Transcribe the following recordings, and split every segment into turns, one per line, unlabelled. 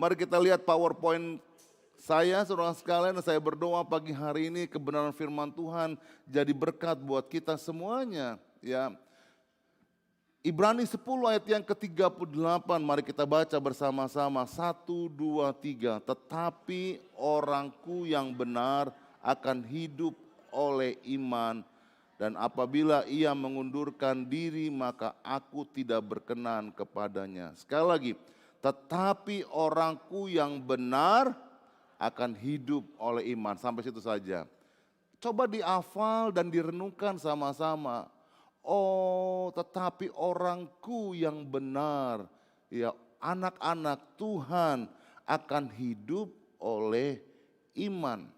Mari kita lihat PowerPoint saya, saudara sekalian. Saya berdoa pagi hari ini kebenaran firman Tuhan jadi berkat buat kita semuanya. Ya, Ibrani 10 ayat yang ke-38, mari kita baca bersama-sama. 1, 2, 3. Tetapi orangku yang benar akan hidup oleh iman, dan apabila ia mengundurkan diri maka aku tidak berkenan kepadanya. Sekali lagi, tetapi orangku yang benar akan hidup oleh iman. Sampai situ saja. Coba dihafal dan direnungkan sama-sama. Oh, tetapi orangku yang benar, ya anak-anak Tuhan akan hidup oleh iman.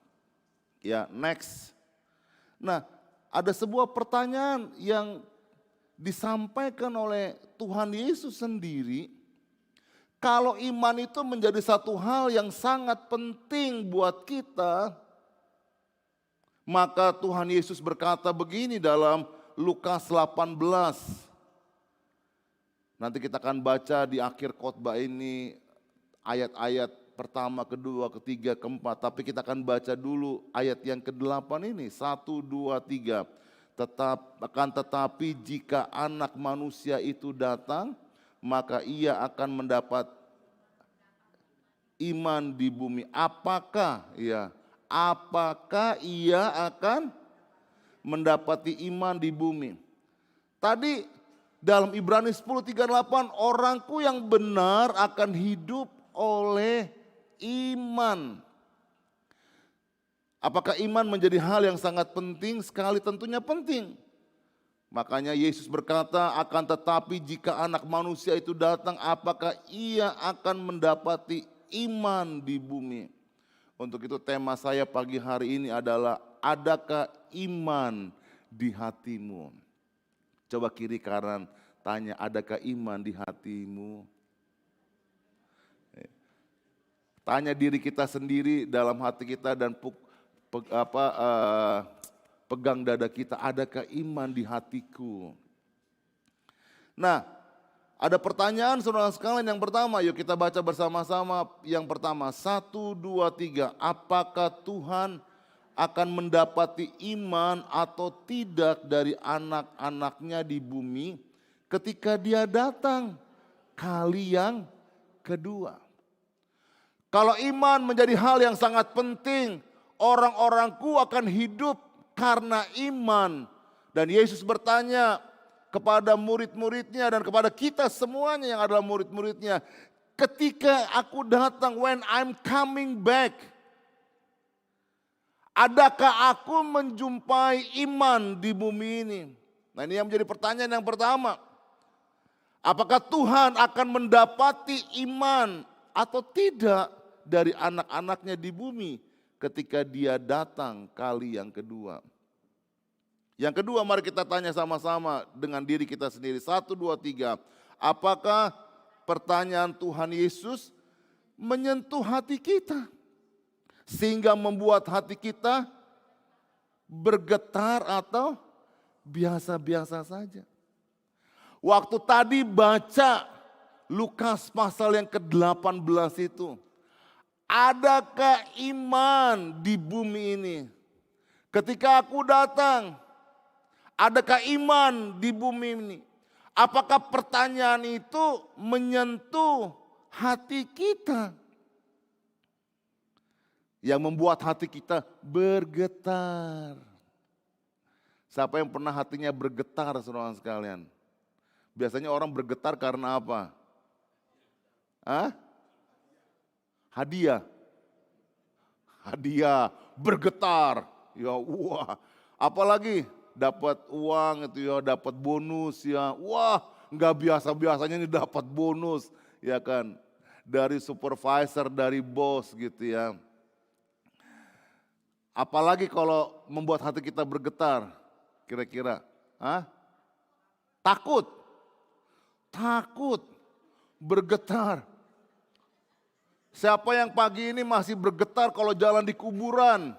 Ya, next. Nah, ada sebuah pertanyaan yang disampaikan oleh Tuhan Yesus sendiri. Kalau iman itu menjadi satu hal yang sangat penting buat kita, maka Tuhan Yesus berkata begini dalam Lukas 18. Nanti kita akan baca di akhir khotbah ini ayat-ayat pertama, kedua, ketiga, keempat. Tapi kita akan baca dulu ayat yang ke-8 ini. 1, 2, 3. Tetapi jika anak manusia itu datang, maka ia akan mendapat iman di bumi. Apakah ia akan mendapati iman di bumi? Tadi dalam Ibrani 10:38, orangku yang benar akan hidup oleh iman. Apakah iman menjadi hal yang sangat penting sekali? Tentunya penting. Makanya Yesus berkata, akan tetapi jika anak manusia itu datang, apakah ia akan mendapati iman di bumi? Untuk itu tema saya pagi hari ini adalah, adakah iman di hatimu? Coba kiri kanan tanya, adakah iman di hatimu? Tanya diri kita sendiri dalam hati kita dan pegang dada kita, adakah iman di hatiku? Nah, ada pertanyaan saudara sekalian. Yang pertama, yuk kita baca bersama-sama. Yang pertama, 1, 2, 3. Apakah Tuhan akan mendapati iman atau tidak dari anak-anaknya di bumi ketika dia datang kali yang kedua? Kalau iman menjadi hal yang sangat penting, orang-orangku akan hidup karena iman. Dan Yesus bertanya kepada murid-muridnya dan kepada kita semuanya yang adalah murid-muridnya, ketika aku datang, when I'm coming back, adakah aku menjumpai iman di bumi ini? Nah, ini yang menjadi pertanyaan yang pertama. Apakah Tuhan akan mendapati iman atau tidak dari anak-anaknya di bumi ketika dia datang kali yang kedua? Yang kedua, mari kita tanya sama-sama dengan diri kita sendiri. 1, 2, 3. Apakah pertanyaan Tuhan Yesus menyentuh hati kita sehingga membuat hati kita bergetar atau biasa-biasa saja? Waktu tadi baca Lukas pasal yang ke-18 itu, adakah iman di bumi ini? Ketika aku datang, adakah iman di bumi ini? Apakah pertanyaan itu menyentuh hati kita? Yang membuat hati kita bergetar. Siapa yang pernah hatinya bergetar, saudara sekalian? Biasanya orang bergetar karena apa? Hadiah. Hadiah, bergetar. Ya, wah. Apalagi dapat uang itu ya, dapat bonus ya. Wah, nggak biasa-biasanya ini dapat bonus, ya kan? Dari supervisor, dari bos gitu ya. Apalagi kalau membuat hati kita bergetar, kira-kira, takut, bergetar. Siapa yang pagi ini masih bergetar kalau jalan di kuburan?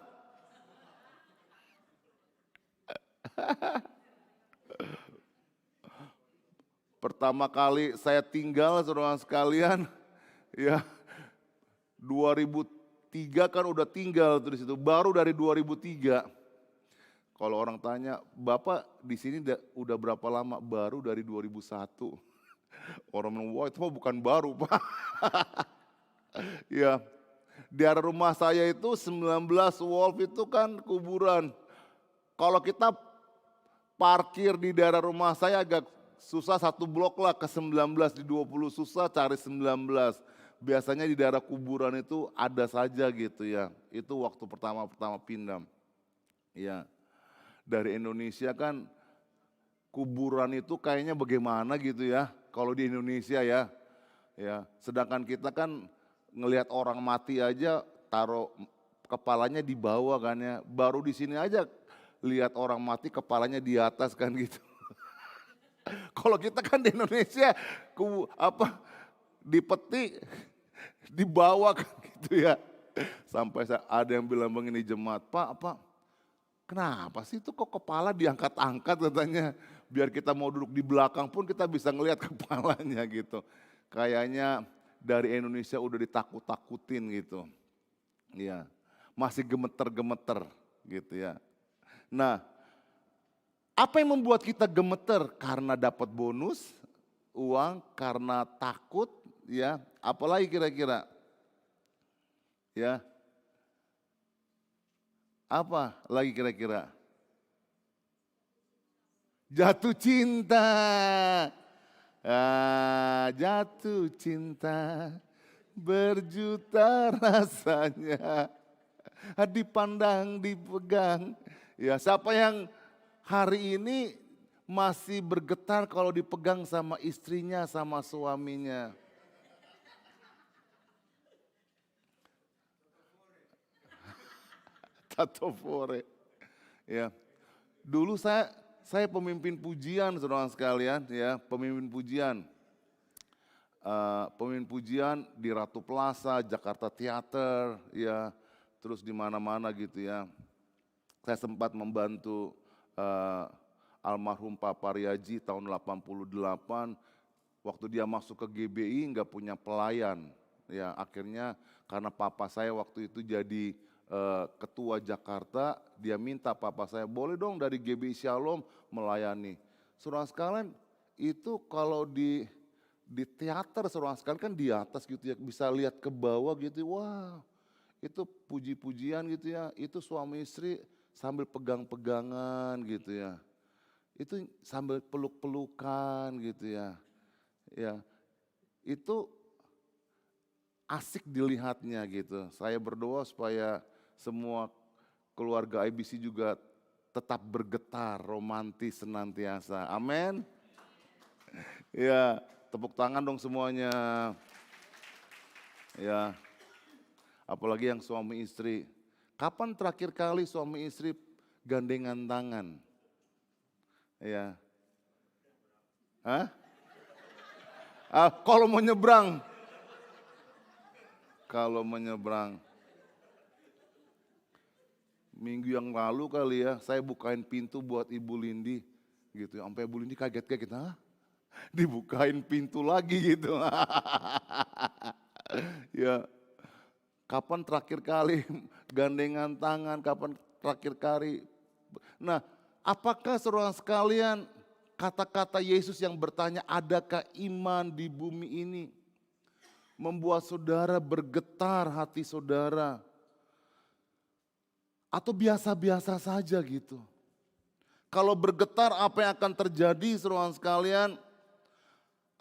Pertama kali saya tinggal, saudara sekalian, ya 2003 kan udah tinggal tuh di situ, baru dari 2003. Kalau orang tanya, Bapak di sini udah berapa lama? Baru dari 2001. Orang bilang, wah itu mah bukan baru Pak. Ya, di area rumah saya itu 19 Wolf itu kan kuburan. Kalau kita parkir di daerah rumah saya agak susah, satu blok lah ke 19, di 20 susah cari 19. Biasanya di daerah kuburan itu ada saja gitu ya. Itu waktu pertama pindah. Ya, dari Indonesia kan kuburan itu kayaknya bagaimana gitu ya. Kalau di Indonesia ya. Ya, sedangkan kita kan ngelihat orang mati aja taruh kepalanya di bawah kan ya. Baru di sini aja lihat orang mati kepalanya di atas kan gitu. Kalau kita kan di Indonesia di peti di bawah kan gitu ya. Sampai ada yang bilang begini jemaat, Pak, kenapa sih itu kok kepala diangkat-angkat katanya. Biar kita mau duduk di belakang pun kita bisa ngelihat kepalanya gitu. Kayaknya dari Indonesia udah ditakut-takutin gitu. Iya, masih gemeter-gemeter gitu ya. Nah, apa yang membuat kita gemeter? Karena dapat bonus, uang, karena takut, ya. Apalagi kira-kira? Ya. Apa lagi kira-kira? Jatuh cinta. Jatuh cinta berjuta rasanya, dipandang, dipegang. Ya, siapa yang hari ini masih bergetar kalau dipegang sama istrinya, sama suaminya? Tato fore. Ya. Dulu saya pemimpin pujian saudara sekalian ya, pemimpin pujian. Pemimpin pujian di Ratu Plaza, Jakarta Theater ya, terus di mana-mana gitu ya. Saya sempat membantu almarhum Pak Paryaji tahun 88, waktu dia masuk ke GBI nggak punya pelayan. Ya, akhirnya karena papa saya waktu itu jadi ketua Jakarta, dia minta papa saya, boleh dong dari GBI Shalom melayani. Saudara sekalian, itu kalau di teater saudara sekalian kan di atas gitu ya, bisa lihat ke bawah gitu, wah itu puji-pujian gitu ya, itu suami istri sambil pegang-pegangan gitu ya. Itu sambil peluk-pelukan gitu ya. Ya, itu asik dilihatnya gitu. Saya berdoa supaya semua keluarga IBC juga tetap bergetar, romantis senantiasa. Amin. Ya, tepuk tangan dong semuanya. Ya, apalagi yang suami istri. Kapan terakhir kali suami istri gandengan tangan? Ya. Hah? Kalau menyeberang. Minggu yang lalu kali ya, saya bukain pintu buat Ibu Lindi gitu. Sampai Ibu Lindi kaget-kaget, dibukain pintu lagi gitu. Ya, kapan terakhir kali gandengan tangan, kapan terakhir kali. Nah, apakah saudara sekalian kata-kata Yesus yang bertanya, adakah iman di bumi ini membuat saudara bergetar hati saudara? Atau biasa-biasa saja gitu. Kalau bergetar apa yang akan terjadi saudara sekalian?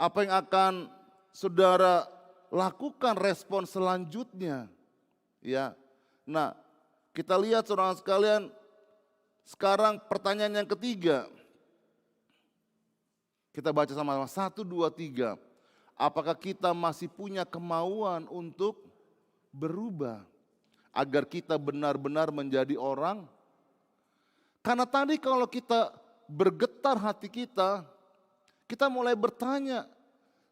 Apa yang akan saudara lakukan respon selanjutnya? Ya. Nah, kita lihat saudara sekalian, sekarang pertanyaan yang ketiga. Kita baca sama-sama, 1, 2, 3. Apakah kita masih punya kemauan untuk berubah? Agar kita benar-benar menjadi orang. Karena tadi kalau kita bergetar hati kita mulai bertanya,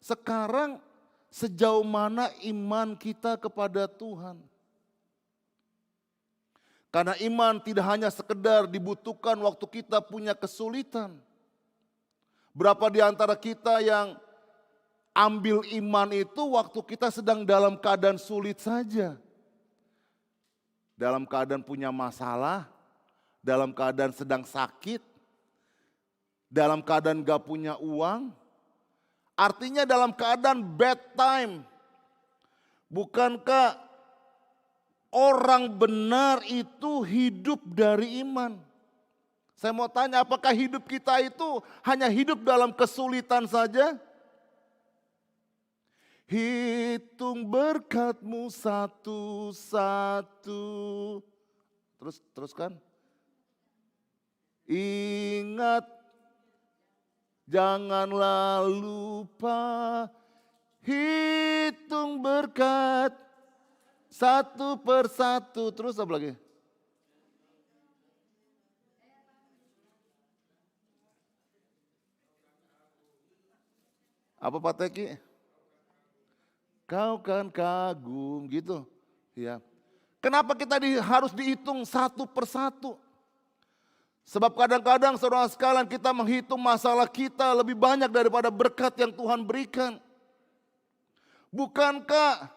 sekarang sejauh mana iman kita kepada Tuhan? Karena iman tidak hanya sekedar dibutuhkan waktu kita punya kesulitan. Berapa di antara kita yang ambil iman itu waktu kita sedang dalam keadaan sulit saja. Dalam keadaan punya masalah, dalam keadaan sedang sakit, dalam keadaan gak punya uang. Artinya dalam keadaan bad time. Bukankah orang benar itu hidup dari iman? Saya mau tanya, apakah hidup kita itu hanya hidup dalam kesulitan saja? Hitung berkat-Mu satu-satu. Teruskan. Ingat, janganlah lupa. Hitung berkat satu persatu. Terus apa lagi? Apa Pak Teki? Kau kan kagum gitu. Ya. Kenapa kita harus dihitung satu persatu? Sebab kadang-kadang saudara sekalian kita menghitung masalah kita lebih banyak daripada berkat yang Tuhan berikan. Bukankah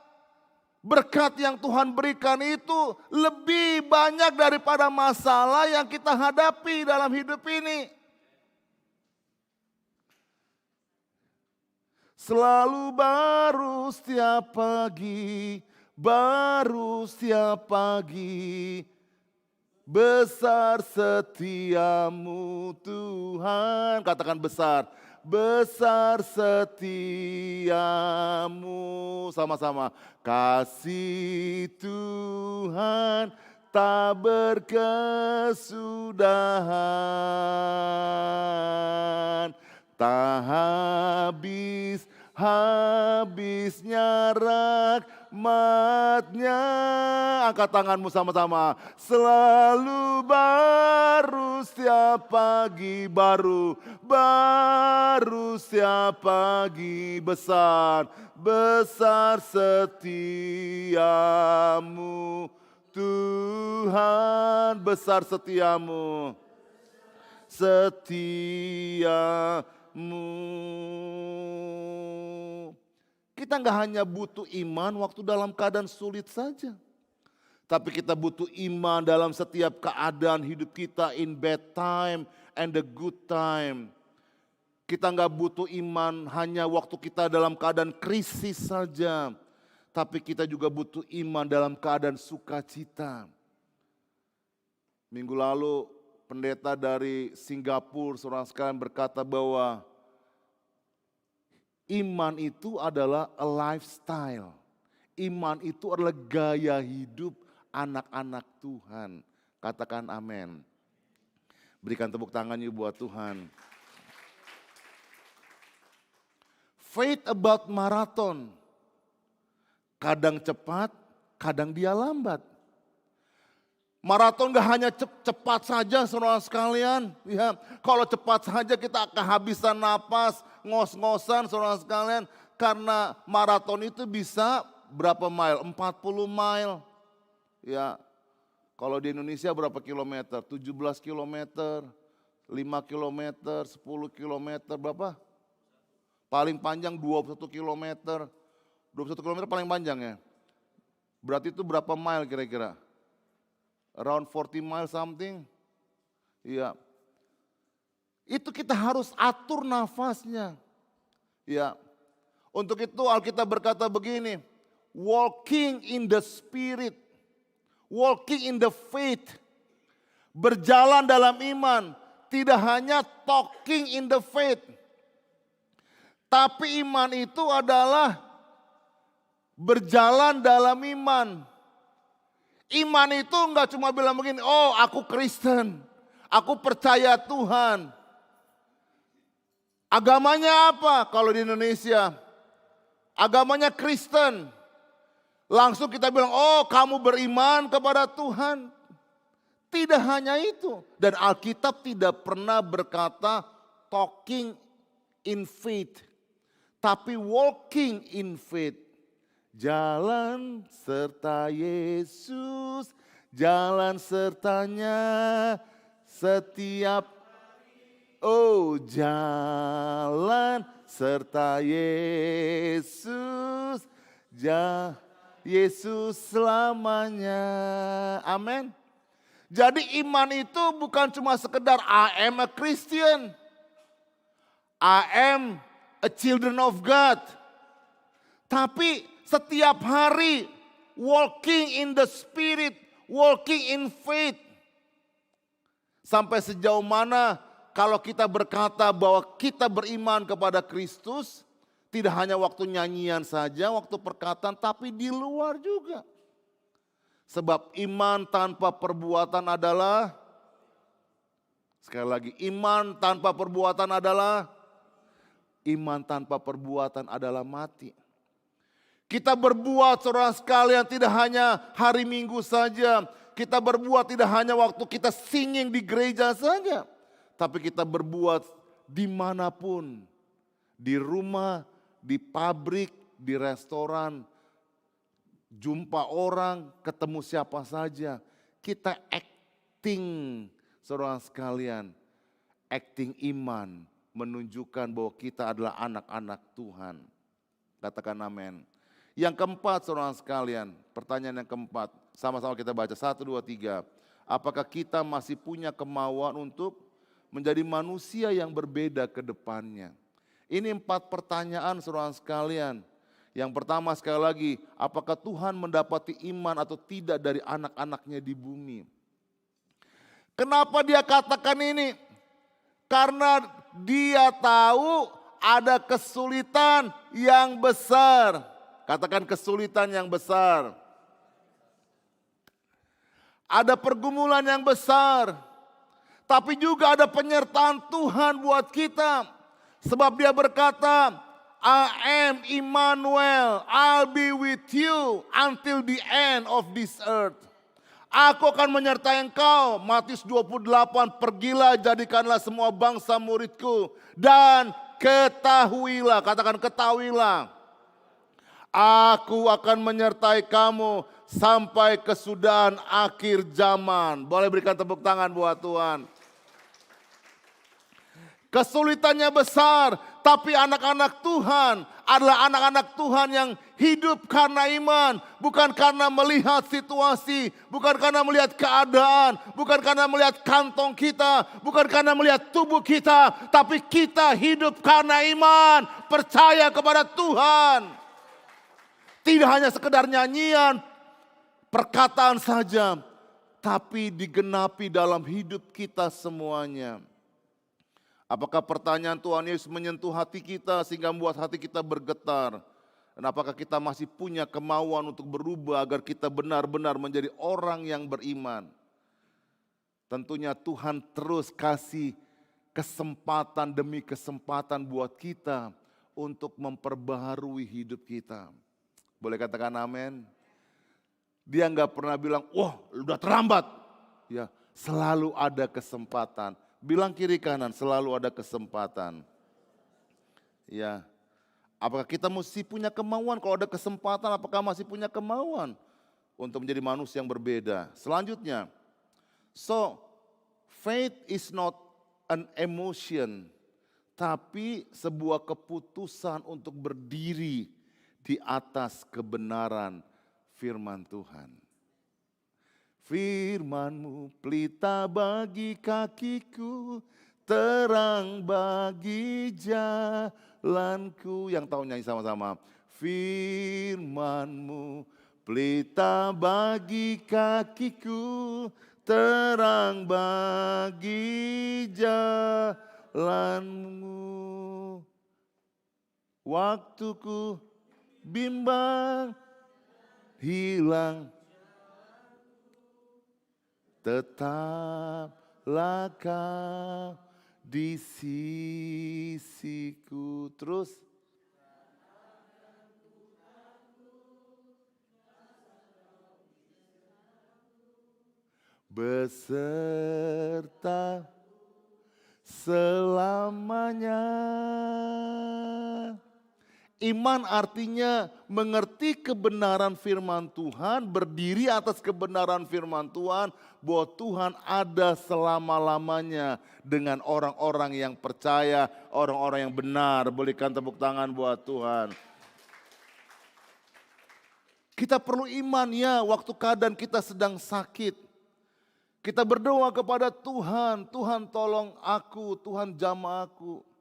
berkat yang Tuhan berikan itu lebih banyak daripada masalah yang kita hadapi dalam hidup ini? Selalu baru setiap pagi, baru setiap pagi. Besar setiamu Tuhan, katakan besar. Besar setiamu, sama-sama. Kasih Tuhan tak berkesudahan. Tak habisnya rahmat-Nya. Angkat tanganmu sama-sama. Selalu baru setiap pagi, baru setiap pagi. Besar setiamu Tuhan, besar setiamu. Kita nggak hanya butuh iman waktu dalam keadaan sulit saja. Tapi kita butuh iman dalam setiap keadaan hidup kita, in bad time and the good time. Kita nggak butuh iman hanya waktu kita dalam keadaan krisis saja. Tapi kita juga butuh iman dalam keadaan sukacita. Minggu lalu pendeta dari Singapura, saudara sekalian, berkata bahwa iman itu adalah a lifestyle. Iman itu adalah gaya hidup anak-anak Tuhan. Katakan amin. Berikan tepuk tangan yuk buat Tuhan. Faith about marathon. Kadang cepat, kadang dia lambat. Maraton gak hanya cepat saja saudara sekalian. Ya, kalau cepat saja kita kehabisan napas, ngos-ngosan saudara sekalian. Karena maraton itu bisa berapa mile? 40 mile. Ya, kalau di Indonesia berapa kilometer? 17 kilometer, 5 kilometer, 10 kilometer, berapa? Paling panjang 21 kilometer. 21 kilometer paling panjang ya. Berarti itu berapa mile kira-kira? Around 40 miles something. Iya. Itu kita harus atur nafasnya. Ya. Untuk itu Alkitab berkata begini, walking in the spirit, walking in the faith. Berjalan dalam iman, tidak hanya talking in the faith. Tapi iman itu adalah berjalan dalam iman. Iman itu enggak cuma bilang begini, oh aku Kristen, aku percaya Tuhan. Agamanya apa kalau di Indonesia? Agamanya Kristen. Langsung kita bilang, oh kamu beriman kepada Tuhan. Tidak hanya itu. Dan Alkitab tidak pernah berkata talking in faith. Tapi walking in faith. Jalan serta Yesus, jalan sertanya setiap, oh jalan serta Yesus, Yesus selamanya. Amin. Jadi iman itu bukan cuma sekedar I am a Christian. I am a children of God. Tapi setiap hari walking in the spirit, walking in faith. Sampai sejauh mana kalau kita berkata bahwa kita beriman kepada Kristus, tidak hanya waktu nyanyian saja, waktu perkataan, tapi di luar juga. Sebab iman tanpa perbuatan adalah, sekali lagi, iman tanpa perbuatan adalah mati. Kita berbuat saudara sekalian tidak hanya hari Minggu saja. Kita berbuat tidak hanya waktu kita singing di gereja saja. Tapi kita berbuat dimanapun. Di rumah, di pabrik, di restoran. Jumpa orang, ketemu siapa saja. Kita acting saudara sekalian. Acting iman. Menunjukkan bahwa kita adalah anak-anak Tuhan. Katakan amin. Yang keempat saudara sekalian, pertanyaan yang keempat, sama-sama kita baca 1, 2, 3. Apakah kita masih punya kemauan untuk menjadi manusia yang berbeda ke depannya? Ini 4 pertanyaan saudara sekalian. Yang pertama sekali lagi, apakah Tuhan mendapati iman atau tidak dari anak-anaknya di bumi? Kenapa dia katakan ini? Karena dia tahu ada kesulitan yang besar. Katakan kesulitan yang besar. Ada pergumulan yang besar. Tapi juga ada penyertaan Tuhan buat kita. Sebab dia berkata, I am Immanuel, I'll be with you until the end of this earth. Aku akan menyertai engkau, Matius 28, pergilah jadikanlah semua bangsa muridku. Dan ketahuilah, katakan ketahuilah. Aku akan menyertai kamu sampai kesudahan akhir zaman. Boleh berikan tepuk tangan buat Tuhan. Kesulitannya besar, tapi anak-anak Tuhan adalah anak-anak Tuhan yang hidup karena iman. Bukan karena melihat situasi, bukan karena melihat keadaan, bukan karena melihat kantong kita, bukan karena melihat tubuh kita. Tapi kita hidup karena iman, percaya kepada Tuhan. Tidak hanya sekedar nyanyian, perkataan saja, tapi digenapi dalam hidup kita semuanya. Apakah pertanyaan Tuhan Yesus menyentuh hati kita sehingga membuat hati kita bergetar? Dan apakah kita masih punya kemauan untuk berubah agar kita benar-benar menjadi orang yang beriman? Tentunya Tuhan terus kasih kesempatan demi kesempatan buat kita untuk memperbaharui hidup kita. Boleh katakan amin? Dia nggak pernah bilang, wah udah terlambat. Ya, selalu ada kesempatan. Bilang kiri kanan, selalu ada kesempatan. Ya, apakah kita mesti punya kemauan? Kalau ada kesempatan, apakah masih punya kemauan untuk menjadi manusia yang berbeda? Selanjutnya, so faith is not an emotion, tapi sebuah keputusan untuk berdiri di atas kebenaran firman Tuhan. Firman-Mu pelita bagi kakiku, terang bagi jalanku. Yang tahu nyanyi sama-sama. Firman-Mu pelita bagi kakiku, terang bagi jalanmu. Waktuku bimbang hilang, tetaplah Kau di sisiku. Terus beserta selamanya. Iman artinya mengerti kebenaran firman Tuhan, berdiri atas kebenaran firman Tuhan, bahwa Tuhan ada selama-lamanya dengan orang-orang yang percaya, orang-orang yang benar. Berikan tepuk tangan buat Tuhan. Kita perlu iman ya waktu keadaan kita sedang sakit. Kita berdoa kepada Tuhan, Tuhan tolong aku, Tuhan jamah aku.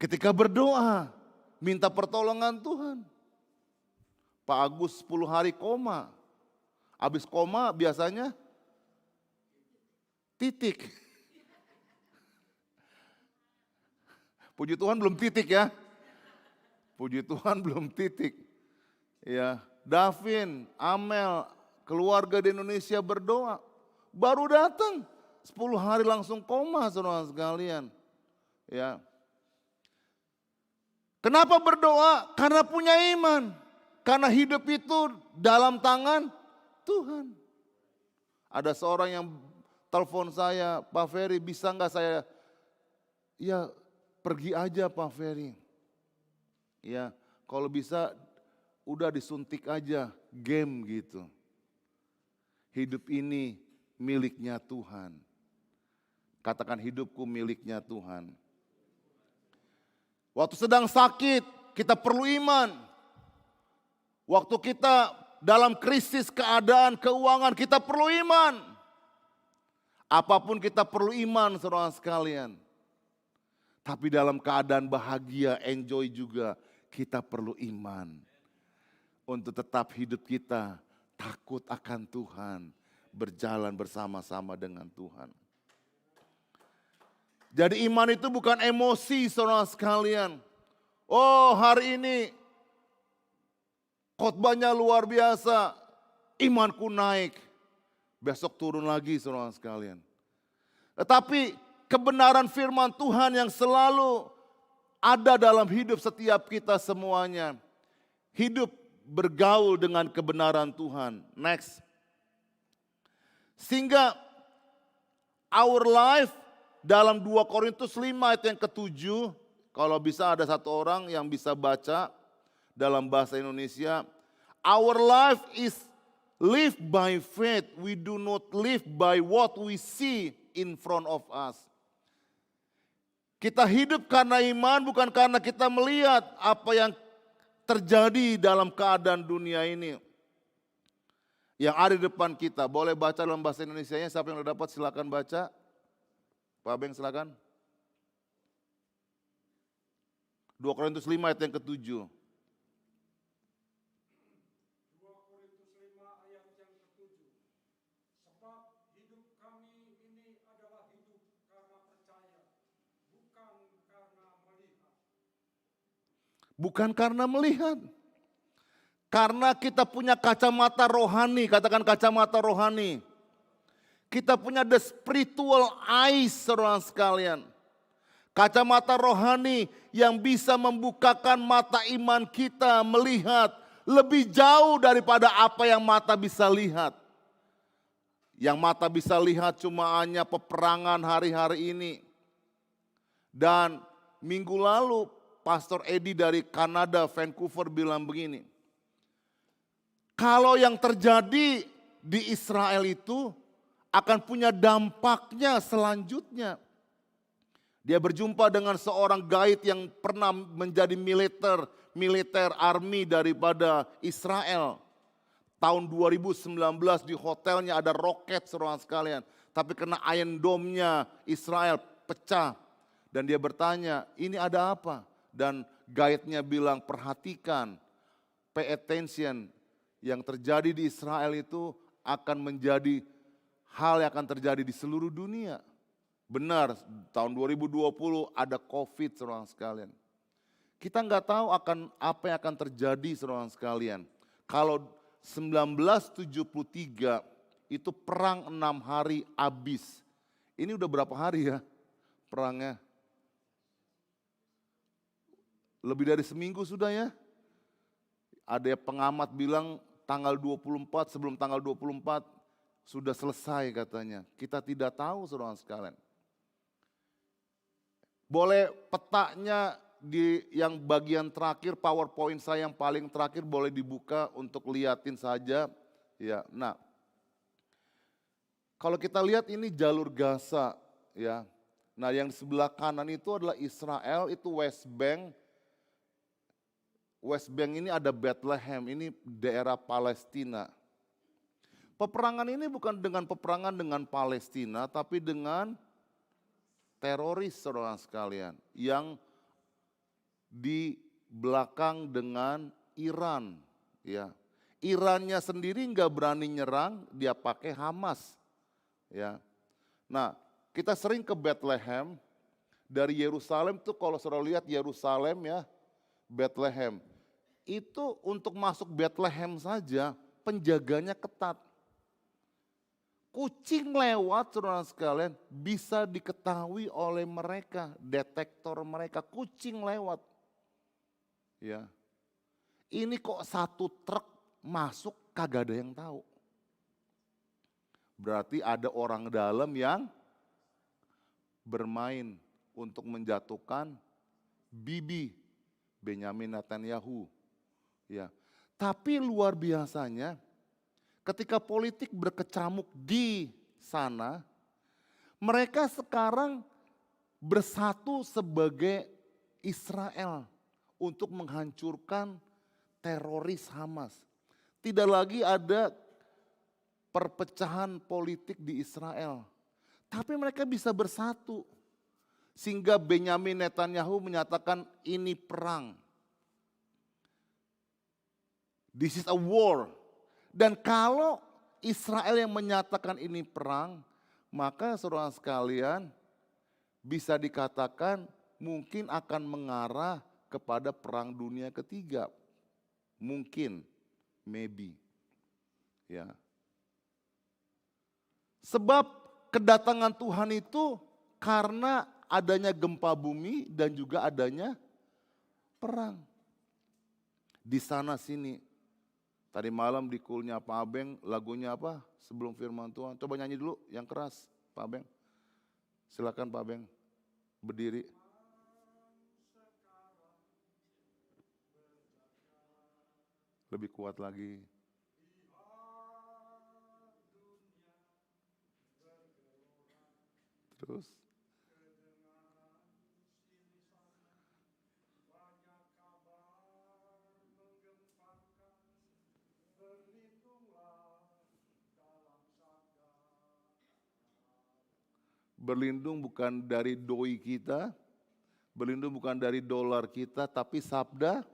Ketika berdoa, minta pertolongan Tuhan. Pak Agus 10 hari koma. Habis koma biasanya titik. Puji Tuhan belum titik ya. Puji Tuhan belum titik. Ya, Davin, Amel, keluarga di Indonesia berdoa. Baru datang 10 hari langsung koma saudara sekalian. Ya. Kenapa berdoa? Karena punya iman. Karena hidup itu dalam tangan Tuhan. Ada seorang yang telepon saya, Pak Ferry bisa nggak saya, ya pergi aja Pak Ferry. Ya kalau bisa udah disuntik aja game gitu. Hidup ini miliknya Tuhan. Katakan hidupku miliknya Tuhan. Waktu sedang sakit, kita perlu iman. Waktu kita dalam krisis keadaan keuangan, kita perlu iman. Apapun kita perlu iman, saudara sekalian. Tapi dalam keadaan bahagia, enjoy juga, kita perlu iman. Untuk tetap hidup kita takut akan Tuhan, berjalan bersama-sama dengan Tuhan. Jadi iman itu bukan emosi saudara sekalian. Oh hari ini khotbahnya luar biasa, imanku naik. Besok turun lagi saudara sekalian. Tetapi kebenaran firman Tuhan yang selalu ada dalam hidup setiap kita semuanya. Hidup bergaul dengan kebenaran Tuhan. Next. Sehingga our life dalam 2 Korintus 5 ayat yang ke-7, kalau bisa ada satu orang yang bisa baca dalam bahasa Indonesia. Our life is lived by faith, we do not live by what we see in front of us. Kita hidup karena iman, bukan karena kita melihat apa yang terjadi dalam keadaan dunia ini. Yang ada di depan kita, boleh baca dalam bahasa Indonesianya, siapa yang sudah dapat silakan baca. Pak Beng silakan. 2 Korintus 5 ayat yang ke-7.
2 Korintus 5 ayat yang ke-7. Sebab hidup kami ini adalah hidup karena percaya, bukan karena melihat.
Bukan karena melihat. Karena kita punya kacamata rohani, katakan kacamata rohani. Kita punya the spiritual eyes saudara sekalian. Kacamata rohani yang bisa membukakan mata iman kita melihat lebih jauh daripada apa yang mata bisa lihat. Yang mata bisa lihat cuma hanya peperangan hari-hari ini. Dan minggu lalu Pastor Eddie dari Kanada, Vancouver bilang begini. Kalau yang terjadi di Israel itu akan punya dampaknya selanjutnya. Dia berjumpa dengan seorang guide yang pernah menjadi militer army daripada Israel. Tahun 2019 di hotelnya ada roket saudara sekalian. Tapi kena Iron Dome-nya Israel pecah. Dan dia bertanya, ini ada apa? Dan guide-nya bilang, perhatikan, pay attention. Yang terjadi di Israel itu akan menjadi hal yang akan terjadi di seluruh dunia. Benar, tahun 2020 ada COVID saudara sekalian. Kita nggak tahu akan apa yang akan terjadi saudara sekalian. Kalau 1973 itu perang 6 hari habis. Ini udah berapa hari ya perangnya? Lebih dari seminggu sudah ya. Ada pengamat bilang tanggal 24, sebelum tanggal 24 sudah selesai katanya. Kita tidak tahu saudara sekalian. Boleh petanya di yang bagian terakhir PowerPoint saya yang paling terakhir boleh dibuka untuk liatin saja. Ya, nah, kalau kita lihat ini jalur Gaza, ya. Nah, yang di sebelah kanan itu adalah Israel, itu West Bank. West Bank ini ada Bethlehem, ini daerah Palestina. Peperangan ini bukan dengan peperangan dengan Palestina, tapi dengan teroris, saudara sekalian, yang di belakang dengan Iran. Ya, Irannya sendiri nggak berani nyerang, dia pakai Hamas. Ya, nah kita sering ke Bethlehem dari Yerusalem tuh, kalau saudara lihat Yerusalem ya, Bethlehem itu untuk masuk Bethlehem saja penjaganya ketat. Kucing lewat, saudara sekalian, bisa diketahui oleh mereka, detektor mereka, kucing lewat. Ya. Ini kok satu truk masuk kagak ada yang tahu. Berarti ada orang dalam yang bermain untuk menjatuhkan Bibi, Benyamin Netanyahu. Ya. Tapi luar biasanya, ketika politik berkecamuk di sana, mereka sekarang bersatu sebagai Israel untuk menghancurkan teroris Hamas. Tidak lagi ada perpecahan politik di Israel, tapi mereka bisa bersatu. Sehingga Benyamin Netanyahu menyatakan ini perang. This is a war. Dan kalau Israel yang menyatakan ini perang, maka saudara sekalian bisa dikatakan mungkin akan mengarah kepada perang dunia ketiga. Mungkin, maybe. Ya. Sebab kedatangan Tuhan itu karena adanya gempa bumi dan juga adanya perang. Di sana sini. Tadi malam di kulnya Pak Abeng, lagunya apa sebelum firman Tuhan? Coba nyanyi dulu yang keras, Pak Abeng. Silakan Pak Abeng, berdiri. Lebih kuat lagi. Terus. Berlindung bukan dari doi kita, berlindung bukan dari dolar kita, tapi sabda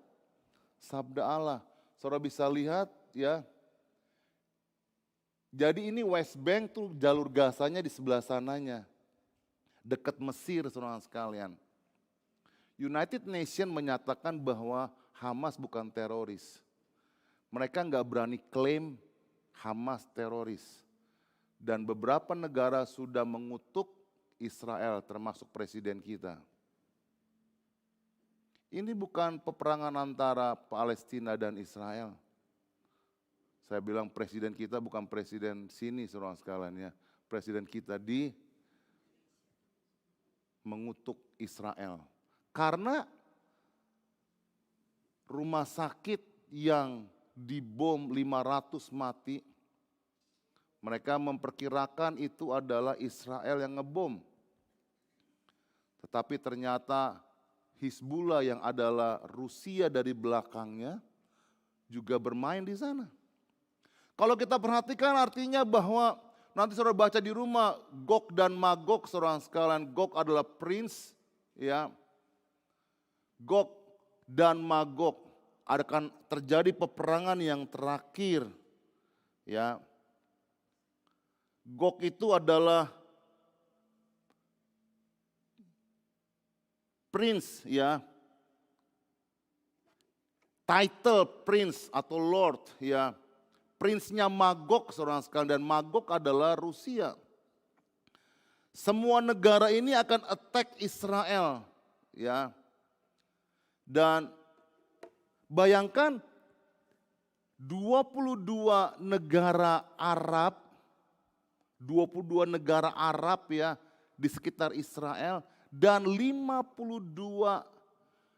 Allah. Saudara bisa lihat ya. Jadi ini West Bank tuh jalur Gazanya di sebelah sananya. Dekat Mesir, saudara sekalian. United Nations menyatakan bahwa Hamas bukan teroris. Mereka nggak berani klaim Hamas teroris. Dan beberapa negara sudah mengutuk Israel, termasuk presiden kita. Ini bukan peperangan antara Palestina dan Israel. Saya bilang presiden kita bukan presiden sini, saudara sekalian ya. Presiden kita mengutuk Israel. Karena rumah sakit yang dibom 500 mati, mereka memperkirakan itu adalah Israel yang ngebom. Tetapi ternyata Hizbullah yang adalah Rusia dari belakangnya juga bermain di sana. Kalau kita perhatikan artinya bahwa nanti saudara baca di rumah Gog dan Magog, saudara sekalian, Gog adalah prince, ya. Gog dan Magog akan terjadi peperangan yang terakhir, ya. Gog itu adalah prince, ya. Title prince atau lord, ya. Prince-nya Magog, saudara sekalian, dan Magog adalah Rusia. Semua negara ini akan attack Israel, ya. Dan bayangkan 22 negara Arab, 22 negara Arab ya di sekitar Israel, dan 52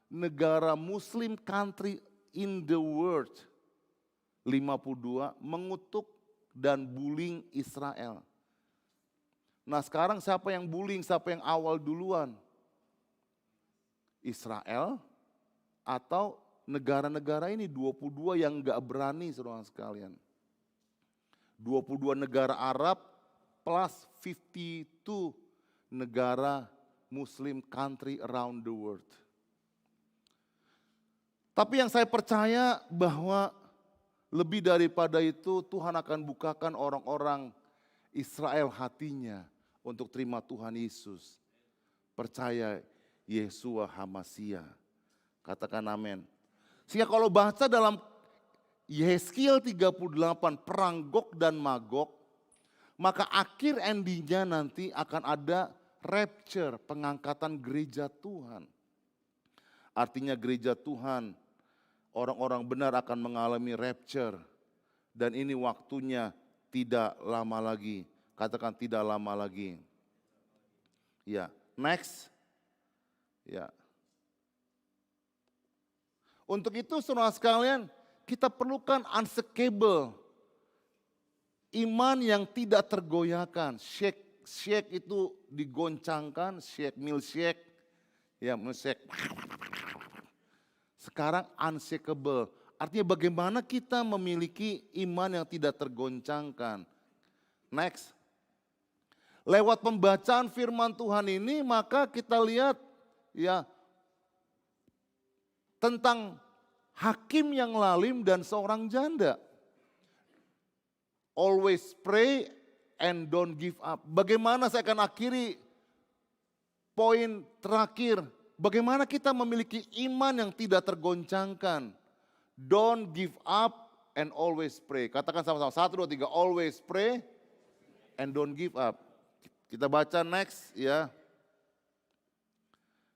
negara Muslim country in the world 52 mengutuk dan bullying Israel. Nah sekarang siapa yang bullying, siapa yang awal duluan? Israel atau negara-negara ini 22 yang gak berani saudara sekalian. 22 negara Arab plus 52 negara Muslim country around the world. Tapi yang saya percaya bahwa lebih daripada itu Tuhan akan bukakan orang-orang Israel hatinya untuk terima Tuhan Yesus. Percaya Yeshua HaMashiach. Katakan amin. Sehingga kalau baca dalam Yeskiel 38 perang Gog dan Magog, maka akhir endingnya nanti akan ada rapture, pengangkatan gereja Tuhan. Artinya gereja Tuhan, orang-orang benar akan mengalami rapture. Dan ini waktunya tidak lama lagi. Katakan tidak lama lagi. Ya, next. Ya. Untuk itu saudara sekalian, kita perlukan unshakable. Iman yang tidak tergoyahkan. Shake itu digoncangkan, milkshake. Ya, milkshake. Sekarang unshakable. Artinya bagaimana kita memiliki iman yang tidak tergoncangkan. Next. Lewat pembacaan firman Tuhan ini maka kita lihat ya tentang hakim yang lalim dan seorang janda. Always pray and don't give up. Bagaimana saya akan akhiri poin terakhir. Bagaimana kita memiliki iman yang tidak tergoncangkan. Don't give up and always pray. Katakan sama-sama, 1, 2, 3, always pray and don't give up. Kita baca next ya.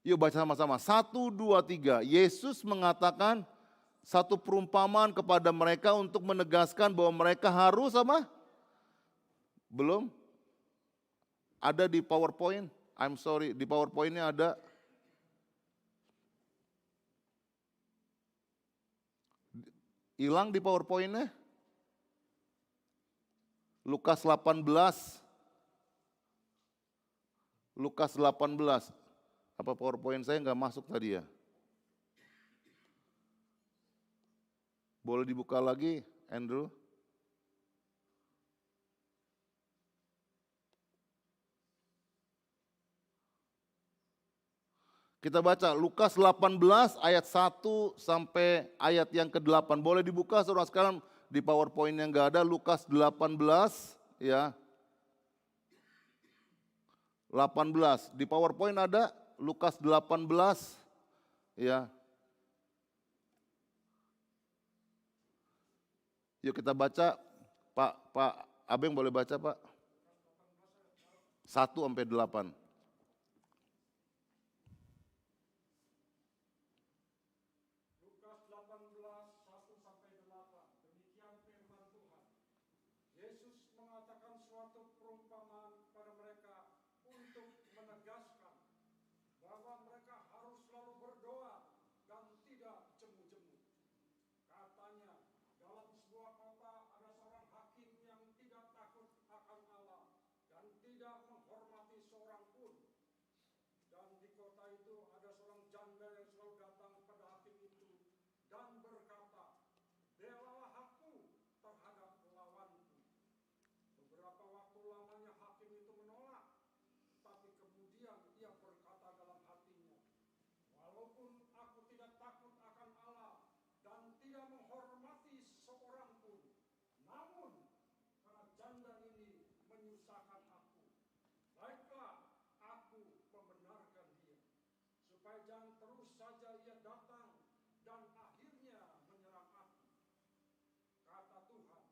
Yuk baca sama-sama, 1, 2, 3. Yesus mengatakan satu perumpamaan kepada mereka untuk menegaskan bahwa mereka harus apa? Belum? Ada di PowerPoint? I'm sorry, di PowerPoint-nya ada. Hilang di PowerPoint-nya? Lukas 18. Lukas 18. Apa PowerPoint saya nggak masuk tadi ya? Boleh dibuka lagi, Andrew? Kita baca Lukas 18 ayat 1 sampai ayat yang ke-8. Boleh dibuka saudara sekalian di PowerPoint yang nggak ada. Lukas 18 ya. 18. Di PowerPoint ada Lukas 18 ya. Yuk kita baca. Pak Abeng boleh baca Pak? 1 sampai 8.
Lukas 18, 1 sampai 8. Demikian firman Tuhan. Yesus mengatakan suatu perumpamaan kepada mereka untuk menegaskan bahwa mereka harus selalu berdoa dan tidak jemu-jemu. Katanya, dalam sebuah kota ada seorang hakim yang tidak takut akan Allah dan tidak menghormati seorang pun. Dan di kota itu ada seorang janda yang selalu datang kepada hakim itu dan berkata, belalah aku terhadap lawanku. Beberapa waktu lamanya hakim itu menolak, tapi kemudian ia berkata dalam hatinya, walaupun aku tidak takut akan Allah dan tidak menghormati seorang pun, namun karena janda ini menyusahkan aku, baiklah aku membenarkan dia, supaya jangan terus saja ia datang dan akhirnya menyerang aku. Kata Tuhan,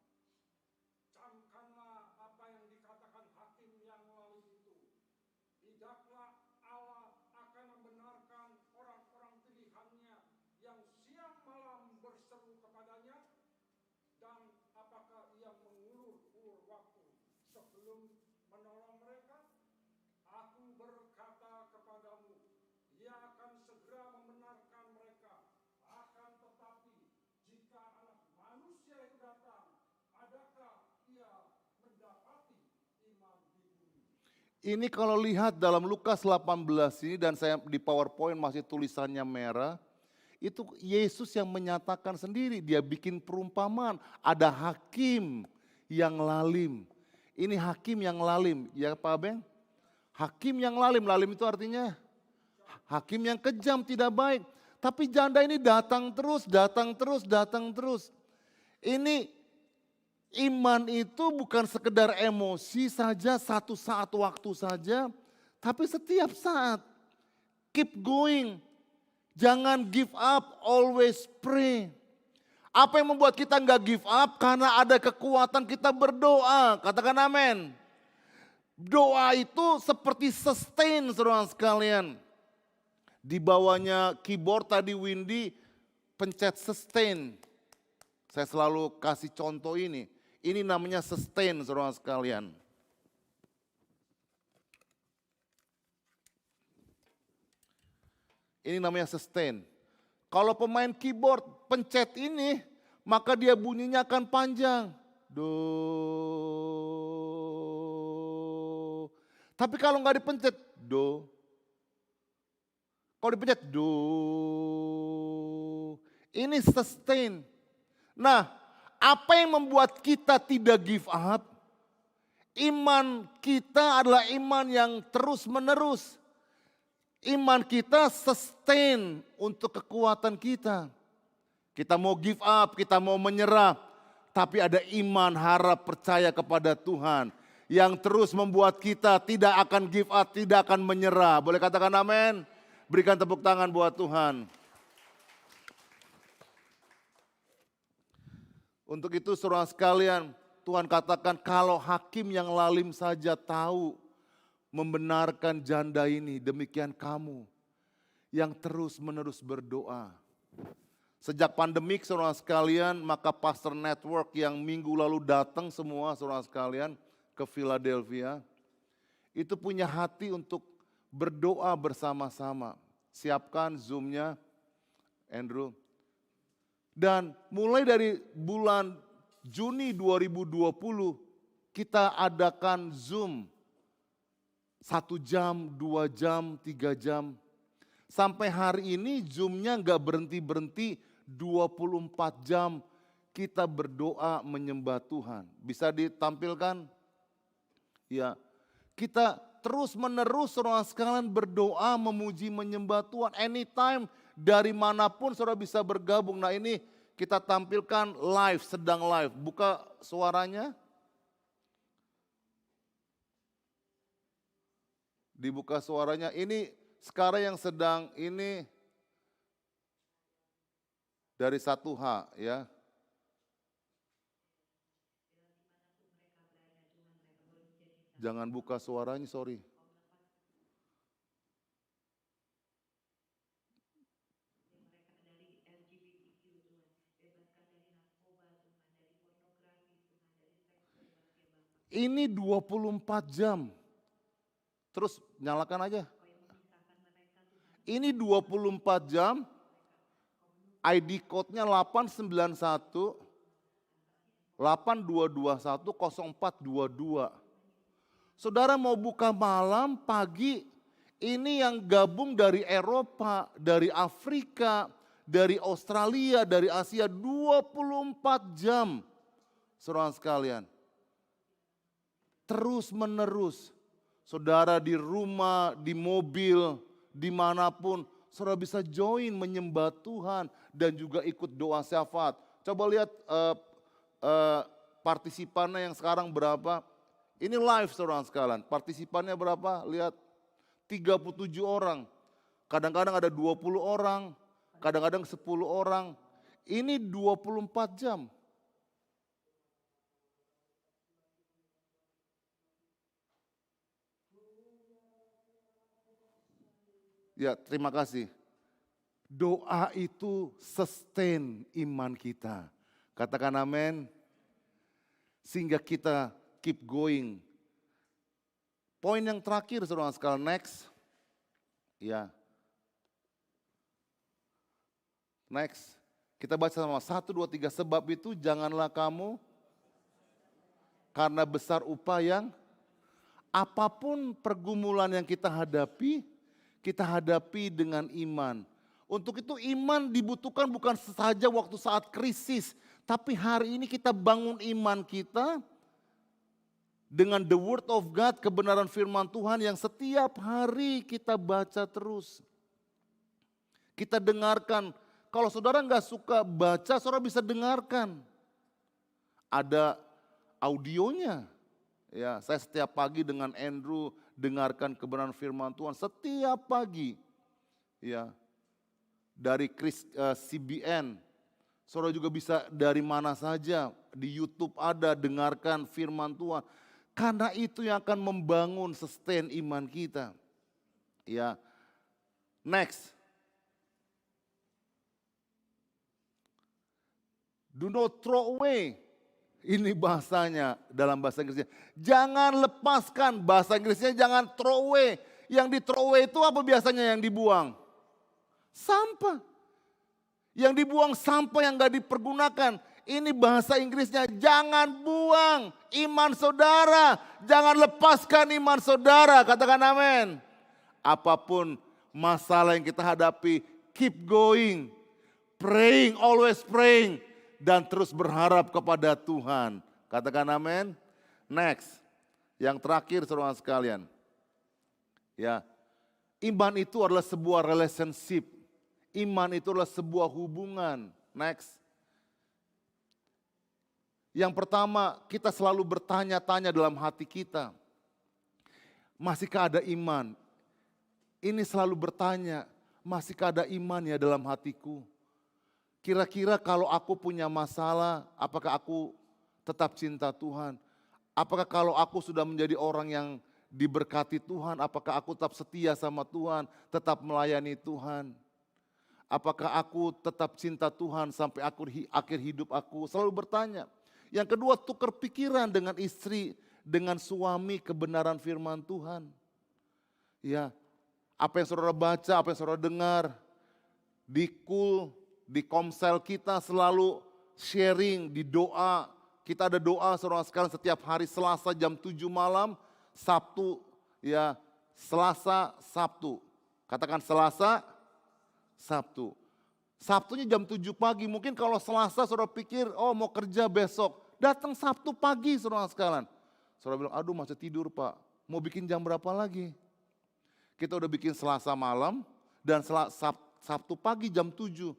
camkanlah apa yang dikatakan hakim yang lalu itu. Tidaklah Allah akan membenarkan orang-orang pilihannya yang siang malam berseru kepadanya? Dan apakah ia mengulur-ulur waktu sebelum menolong mereka? Aku berkata kepadamu, ia akan segera membenarkan
Ini kalau lihat dalam Lukas 18 ini dan saya di PowerPoint masih tulisannya merah. Itu Yesus yang menyatakan sendiri, dia bikin perumpamaan. Ada hakim yang lalim. Ini hakim yang lalim, ya Pak Abeng? Hakim yang lalim, lalim itu artinya hakim yang kejam, tidak baik. Tapi janda ini datang terus, datang terus, datang terus. Ini iman itu bukan sekedar emosi saja, satu saat waktu saja. Tapi setiap saat, keep going. Jangan give up, always pray. Apa yang membuat kita nggak give up? Karena ada kekuatan kita berdoa. Katakan amin. Doa itu seperti sustain saudara sekalian. Di bawahnya keyboard tadi Windy pencet sustain. Saya selalu kasih contoh ini. Ini namanya sustain saudara sekalian. Ini namanya sustain. Kalau pemain keyboard pencet ini, maka dia bunyinya akan panjang. Do. Tapi kalau nggak dipencet, do. Kalau dipencet, do. Ini sustain. Nah, apa yang membuat kita tidak give up? Iman kita adalah iman yang terus menerus. Iman kita sustain untuk kekuatan kita. Kita mau give up, kita mau menyerah. Tapi ada iman, harap, percaya kepada Tuhan. Yang terus membuat kita tidak akan give up, tidak akan menyerah. Boleh katakan amin? Berikan tepuk tangan buat Tuhan. Untuk itu saudara sekalian, Tuhan katakan kalau hakim yang lalim saja tahu membenarkan janda ini, demikian kamu yang terus menerus berdoa. Sejak pandemik saudara sekalian, maka Pastor Network yang minggu lalu datang semua saudara sekalian ke Philadelphia, itu punya hati untuk berdoa bersama-sama. Siapkan Zoom-nya, Andrew. Dan mulai dari bulan Juni 2020, kita adakan Zoom. 1 jam, 2 jam, 3 jam. Sampai hari ini Zoom-nya nggak berhenti-berhenti 24 jam kita berdoa menyembah Tuhan. Bisa ditampilkan? Ya, kita terus menerus saudara sekalian berdoa memuji menyembah Tuhan. Anytime dari manapun saudara bisa bergabung. Nah ini kita tampilkan live, sedang live. Buka suaranya. Dibuka suaranya. Ini sekarang yang sedang ini dari 1H ya. Jangan buka suaranya, sorry. Ini 24 jam. Terus nyalakan aja. Ini 24 jam. ID code-nya 891 8221 0422. Saudara mau buka malam, pagi, ini yang gabung dari Eropa, dari Afrika, dari Australia, dari Asia, 24 jam. Saudara sekalian, terus menerus, saudara di rumah, di mobil, dimanapun, saudara bisa join menyembah Tuhan dan juga ikut doa syafaat. Coba lihat partisipannya yang sekarang berapa. Ini live saudara sekalian, partisipannya berapa? Lihat 37 orang, kadang-kadang ada 20 orang, kadang-kadang 10 orang. Ini 24 jam. Ya, terima kasih. Doa itu sustain iman kita. Katakan amin. Sehingga kita keep going. Poin yang terakhir saudara sekalian, next. Ya. Next. Kita baca sama 1, 2, 3. Sebab itu janganlah kamu karena besar upah yang apapun pergumulan yang kita hadapi dengan iman. Untuk itu iman dibutuhkan bukan saja waktu saat krisis, tapi hari ini kita bangun iman kita dengan the word of God, kebenaran firman Tuhan yang setiap hari kita baca terus. Kita dengarkan. Kalau saudara nggak suka baca, saudara bisa dengarkan. Ada audionya. Ya, saya setiap pagi dengan Andrew dengarkan kebenaran firman Tuhan setiap pagi. Ya, dari CBN. Saudara juga bisa dari mana saja, di YouTube ada, dengarkan firman Tuhan. Karena itu yang akan membangun sustain iman kita. Ya. Next. Do not throw away. Ini bahasanya dalam bahasa Inggrisnya. Jangan lepaskan, bahasa Inggrisnya jangan throw away. Yang di throw away itu apa biasanya yang dibuang? Sampah. Yang dibuang sampah yang gak dipergunakan. Ini bahasa Inggrisnya, jangan buang iman saudara. Jangan lepaskan iman saudara, katakan amin. Apapun masalah yang kita hadapi, keep going. Praying, always praying. Dan terus berharap kepada Tuhan. Katakan amin. Next, yang terakhir saudara sekalian. Ya, iman itu adalah sebuah relationship. Iman itu adalah sebuah hubungan. Next. Yang pertama, kita selalu bertanya-tanya dalam hati kita. Masihkah ada iman? Ini selalu bertanya, masihkah ada iman ya dalam hatiku? Kira-kira kalau aku punya masalah, apakah aku tetap cinta Tuhan? Apakah kalau aku sudah menjadi orang yang diberkati Tuhan, apakah aku tetap setia sama Tuhan, tetap melayani Tuhan? Apakah aku tetap cinta Tuhan sampai akhir hidup aku? Selalu bertanya. Yang kedua, tukar pikiran dengan istri, dengan suami kebenaran firman Tuhan. Ya, apa yang saudara baca, apa yang saudara dengar, di komsel kita selalu sharing, di doa. Kita ada doa saudara sekalian setiap hari Selasa jam 7 malam, Sabtu, ya Selasa, Sabtu. Katakan Selasa, Sabtu. Sabtunya jam 7 pagi, mungkin kalau Selasa saudara pikir, oh mau kerja besok. Datang Sabtu pagi saudara sekalian. Saudara bilang, aduh masih tidur Pak, mau bikin jam berapa lagi? Kita udah bikin Selasa malam dan Sabtu pagi jam 7.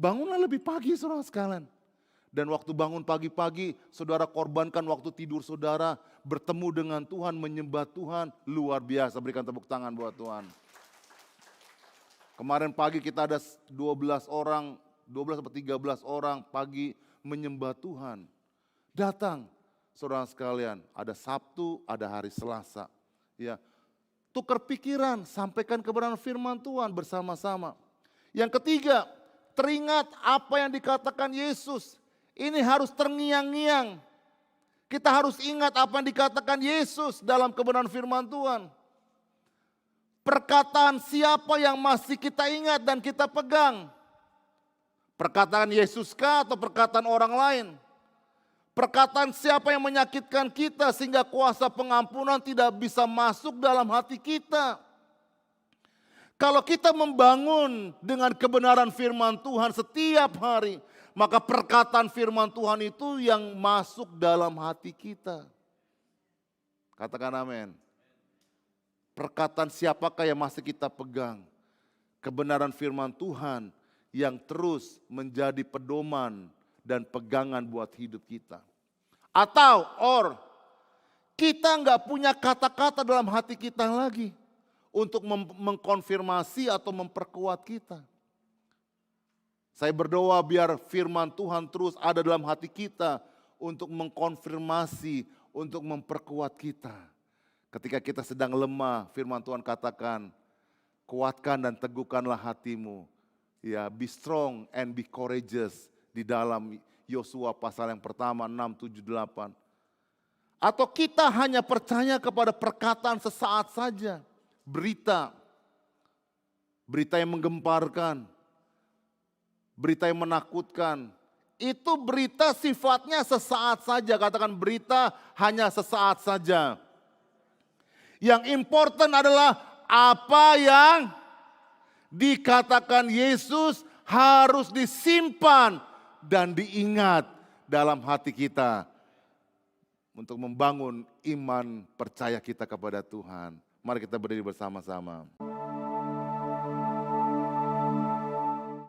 Bangunlah lebih pagi saudara sekalian. Dan waktu bangun pagi-pagi, saudara korbankan waktu tidur saudara, bertemu dengan Tuhan, menyembah Tuhan, luar biasa. Berikan tepuk tangan buat Tuhan. Kemarin pagi kita ada 12 atau 13 orang pagi menyembah Tuhan. Datang saudara sekalian, ada Sabtu, ada hari Selasa. Ya, tukar pikiran, sampaikan kebenaran firman Tuhan bersama-sama. Yang ketiga, teringat apa yang dikatakan Yesus. Ini harus terngiang-ngiang. Kita harus ingat apa yang dikatakan Yesus dalam kebenaran firman Tuhan. Perkataan siapa yang masih kita ingat dan kita pegang? Perkataan Yesuskah atau perkataan orang lain? Perkataan siapa yang menyakitkan kita sehingga kuasa pengampunan tidak bisa masuk dalam hati kita? Kalau kita membangun dengan kebenaran firman Tuhan setiap hari, maka perkataan firman Tuhan itu yang masuk dalam hati kita. Katakan amin. Perkataan siapakah yang masih kita pegang? Kebenaran firman Tuhan yang terus menjadi pedoman dan pegangan buat hidup kita. Atau kita nggak punya kata-kata dalam hati kita lagi untuk mengkonfirmasi atau memperkuat kita. Saya berdoa biar firman Tuhan terus ada dalam hati kita untuk mengkonfirmasi, untuk memperkuat kita. Ketika kita sedang lemah, firman Tuhan katakan, kuatkan dan teguhkanlah hatimu. Ya, be strong and be courageous di dalam Yosua pasal yang pertama 6, 7, 8. Atau kita hanya percaya kepada perkataan sesaat saja. Berita yang menggemparkan, berita yang menakutkan. Itu berita sifatnya sesaat saja, katakan berita hanya sesaat saja. Yang important adalah apa yang dikatakan Yesus harus disimpan dan diingat dalam hati kita untuk membangun iman percaya kita kepada Tuhan. Mari kita berdiri bersama-sama.